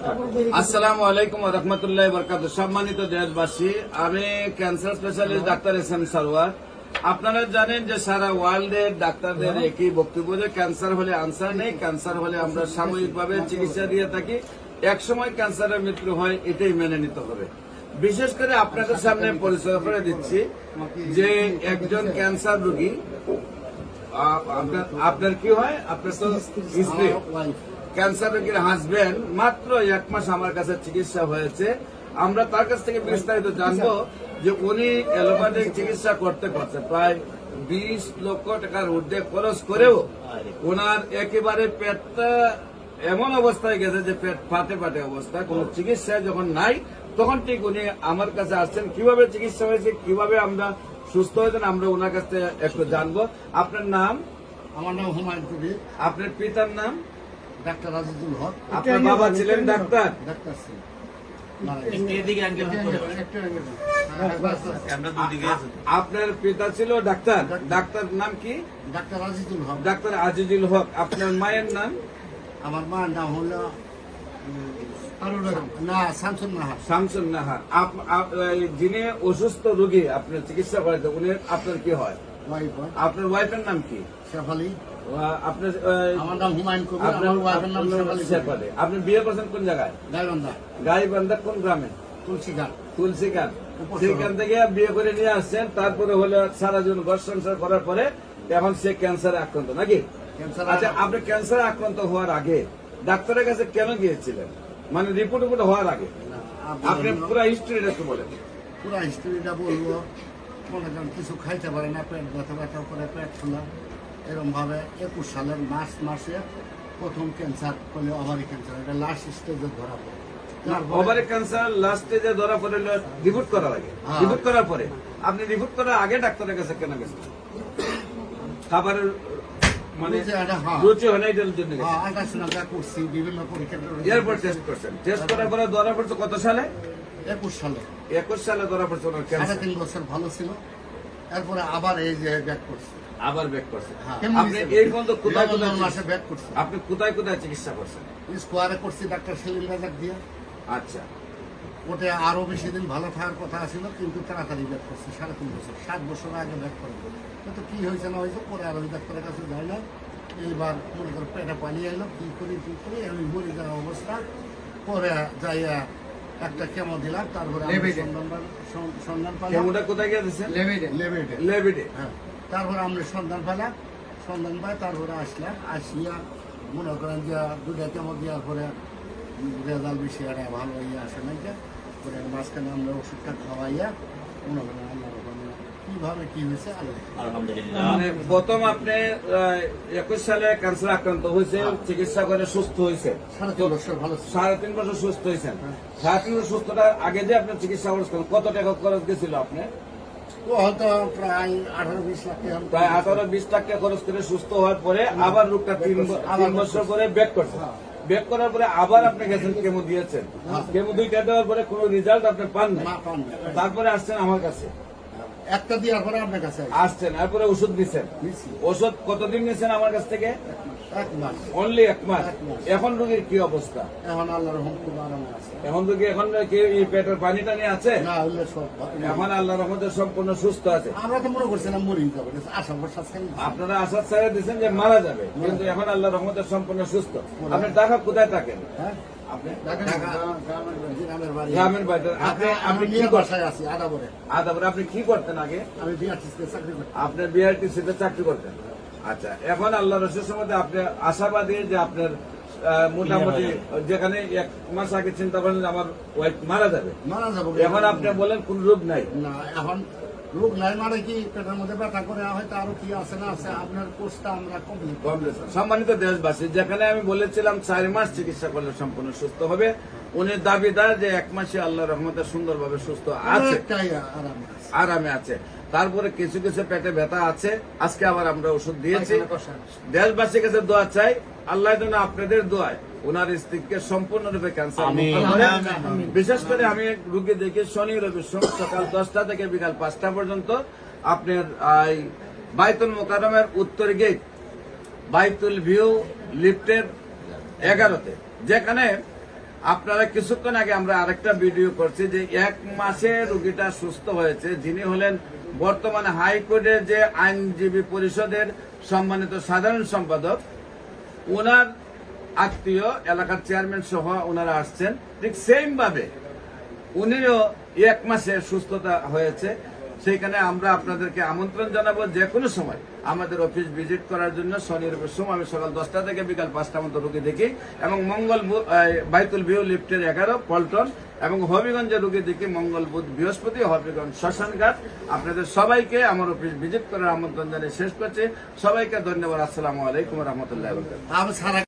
আসসালামু আলাইকুম ওয়া রাহমাতুল্লাহি ওয়া বারাকাতুহু। সম্মানিত দেশবাসী, আমি cancer specialist doctor S M Sarwar. আপনারা জানেন যে সারা ওয়ার্ল্ডের ডাক্তারদের একই বক্তব্য যে ক্যান্সার হলে আনসার নেই, ক্যান্সার হলে আমরা সাময়িকভাবে চিকিৎসা দিয়ে থাকি, একসময় ক্যান্সারের মৃত্যু হয়, এটাই মেনে নিতে হবে। বিশেষ করে আপনাদের সামনে পরিচয় করে দিচ্ছি যে একজন ক্যান্সার রোগী, আপনার কি হয়, আপনার তো স্ত্রী, ক্যান্সার রোগীর হাজবেন্ড মাত্র 1 মাস আমার কাছে চিকিৎসা হয়েছে। আমরা তার কাছ থেকে বিস্তারিত জানবো যে উনি অ্যালোপ্যাথিক চিকিৎসা করতে করতে প্রায় 20 লক্ষ টাকার ঊর্ধ্বে খরচ করেও ওনার একেবারে পেটটা এমন অবস্থায় গেছে যে পেট ফাটে ফাটে অবস্থা, কোন চিকিৎসা যখন নাই তখন ঠিক উনি আমার কাছে আসছেন। কিভাবে চিকিৎসা হয়েছে, কিভাবে আমরা সুস্থ হয়েছেন, আমরা ওনার কাছ থেকে একটু জানবো। আপনার নাম? আমার নাম হুমায়ুন কবির। আপনার পিতার নাম? ডাক্তার আজিজুল হক। আপনার বাবা ছিলেন ডাক্তার? ডাক্তার ছিলেন। আপনার পিতা ছিল ডাক্তার, ডাক্তার নাম কি? ডাক্তার আজিজুল হক। ডাক্তার আজিজুল হক। আপনার মায়ের নাম? আমার মায়ের নাম হলো শামসুন নাহার। শামসুন নাহার। যিনি অসুস্থ রোগী আপনার চিকিৎসা করেছে, উনি আপনার কি হয়? আপনার ওয়াইফের নাম কি? শেফালি। আপনার? আমার নাম হুমায়ুন কবির। আমার ওয়াইফের নাম শেফালি। আপনি বিয়ে করছেন কোন জায়গায়? গাইবান্ধা। গাইবান্ধা কোন গ্রামে? তুলসীঘাট। তুলসীঘাট। সেখান থেকে বিয়ে করে নিয়ে আসছেন, তারপরে হলে সারা জীবন ঘর সংসার করার পরে এখন সে ক্যান্সারে আক্রান্ত নাকি? আচ্ছা, আপনি ক্যান্সারে আক্রান্ত হওয়ার আগে ডাক্তারের কাছে কেন গিয়েছিলেন? মানে রিপোর্ট হওয়ার আগে আপনি পুরো হিস্ট্রিটা একটু বলেন। পুরো হিস্ট্রিটা বলবো। মনে করেন কিছু খাইতে পারে না, পেট ব্যথা ব্যথা করে, পেট ফোলা, এরকম ভাবে 21 সালের মার্চ মাসে প্রথম ক্যান্সার করলে ওভারি ক্যান্সার, এটা লাস্ট স্টেজে ধরা পড়ে। ওভারি ক্যান্সার লাস্ট স্টেজে ধরা পড়ে রিপোর্ট করার আগে? রিপোর্ট করার পরে? আপনি রিপোর্ট করার আগে ডাক্তারের কাছে কেন গেছেন? খাবারের মানে রুচি হয় না, এটার জন্য করছি, বিভিন্ন পরীক্ষা এরপর টেস্ট করছেন। টেস্ট করার পরে ধরা পড়ছে কত সালে? 21 সালে। 21 সালে ধরা পড়ছে ওনার ক্যান্সার। 3.5 বছর ভালো ছিল, এরপরে আবার এই যে ব্যাক করছে। আবার ব্যাক করছে। আপনি এই পর্যন্ত কোথায় কোথায় মাসে ব্যাক করছে? আপনি কোথায় কোথায় চিকিৎসা করছেন? স্কোয়ারে করছি ডাক্তার সেলিম রাজাক দিয়ে। আচ্ছা, ওটা আরো বেশি দিন ভালো থাকার কথা ছিল, কিন্তু তাড়াতাড়ি ব্যাক করছে। 3.5 বছর, 7 বছর আগে ব্যাক করে। তো কি হয়েছে না হয়েছে পরে আর ওই ডাক্তারের কাছে যায় না। এইবার মনে করো পেটে পানি এলো, কি করি আমি মরে যাওয়া অবস্থা। পরে যাইয়া একটা কেমো দিলাম, তারপরে সন্ধান পেলাম। কোথায় গিয়েছেন? লেবেডে। হ্যাঁ, তারপরে আমরা সন্ধান পেলাম, সন্ধান পাই, তারপরে আসলাম। আসিয়া মনে করেন যে 2টা কেমো দেওয়ার পরে রেজাল্ট বেশি একটা ভালো ইয়ে আসে নাই। পরে মাঝখানে আমরা ওষুধটা খাওয়াইয়া মনে করেন আল্লাহ কিভাবে কি হয়েছে মানে প্রথম আপনি 21 সালে ক্যান্সার আক্রান্ত হয়েছে, চিকিৎসা করে সুস্থ হয়েছে। 3.5 বছর ভালো, 3.5 বছর সুস্থ হয়েছেন। 3.5 বছর সুস্থতার আগে যে আপনি চিকিৎসা করেছেন, কত টাকা খরচ গেছিল আপনার? হয়তো প্রায় 18-20 লাখ টাকা। প্রায় 18-20 লাখ টাকা খরচ করে সুস্থ হওয়ার পরে আবার রোগটা 3 বছর পরে ব্যাক করছে। ব্যাক করার পরে আবার আপনি গেছেন, কেমো দিয়েছেন। কেমো 2টা দেওয়ার পরে কোনো রেজাল্ট আপনি পান না, তারপরে আসছেন আমার কাছে। একটা দেওয়ার পরে আপনার কাছে আসছেন, তারপরে ওষুধ দিচ্ছেন। ওষুধ কতদিন নিয়েছেন আমার কাছ থেকে? 1 মাস। অনলি 1 মাস। এখন রোগীর কি অবস্থা? এখন আল্লাহর রহমতে খুব আরামে আছে। এখন রোগী এখন কি পেটের পানি টানি আছে? না, হইলে সব এখন আল্লাহর রহমতে সম্পূর্ণ সুস্থ আছে। আমরা তো মনে করছিলাম মরে যাবে, আশা ভরসা ছিল। আপনারা আশা ছেড়ে দিচ্ছেন যে মারা যাবে, কিন্তু এখন আল্লাহর রহমতে সম্পূর্ণ সুস্থ। আপনি ঢাকা কোথায় থাকেন? গ্রামের বাড়িতে। আপনি কি বাসায় আছি? আদাবরে। আপনি কি করতেন আগে? আমি বিআরটিসিতে চাকরি করতাম। আপনি বিআরটিসিতে চাকরি করতেন? আচ্ছা, এখন আল্লাহ রসুলের সম্বন্ধে আপনি আশাবাদী যে আপনার মোটামুটি যেখানে 1 মাস আগে চিন্তা করেন যে আমার ওয়াইফ মারা যাবে, এখন আপনি বলেন কোন রোগ নাই? না, এখন রোগ নাই মানে কি পেটের মধ্যে ব্যথা করে হয়তো আরো কি আছে না আছে, আপনার কোর্সটা আমরা কমপ্লিট। সম্মানিত দেশবাসী, যেখানে আমি বলেছিলাম 4 মাস চিকিৎসা করলে সম্পূর্ণ সুস্থ হবে, উনি দাবিদার যে 1 মাসে আল্লাহ রহমতে সুন্দরভাবে সুস্থ আছে, আরামে আছে। তারপরে কিছু কিছু পেটে ব্যথা আছে, আজকে আবার আমরা ওষুধ দিয়েছি। দেশবাসীর কাছে দোয়া চাই, আল্লাহ যেন আপনাদের দোয়ায় ওনার স্ত্রীকে সম্পূর্ণরূপে ক্যান্সার মুক্ত করে। বিশেষ করে আমি রোগী দেখি শনি রবি সকাল 10টা থেকে বিকাল 5টা পর্যন্ত আপনার বাইতুল মোকাররমের উত্তর গেট, বাইতুল ভিউ লিফটের 11তে, যেখানে আপনারা কিছুক্ষণ আগে আমরা আরেকটা ভিডিও করছি যে 1 মাসে রোগীটা সুস্থ হয়েছে, যিনি হলেন বর্তমানে হাইকোর্টের যে আইনজীবী পরিষদের সম্মানিত সাধারণ সম্পাদক, ওনার আত্মীয় এলাকার চেয়ারম্যান সহ ওনারা আসছেন। ঠিক সেম ভাবে উনিও 1 মাসে সুস্থতা হয়েছে। সেইখানে আমরা আপনাদেরকে আমন্ত্রণ জানাবো যে কোনো সময় আমাদের অফিস ভিজিট করার জন্য। শনি রবির সময় আমি সকাল 10টা থেকে বিকাল 5টা মতো রোগী দেখি, এবং বাইতুল ভিউ লিফটের 11 পল্টন, এবং হবিগঞ্জে রোগী দেখি মঙ্গল বুধ বৃহস্পতি হবিগঞ্জ শ্মশানঘাট। আপনাদের সবাইকে আমার অফিস ভিজিট করার আমন্ত্রণ জানিয়ে শেষ করছি। সবাইকে ধন্যবাদ। আসসালামু আলাইকুম রহমতুল্লাহ। আমি সারা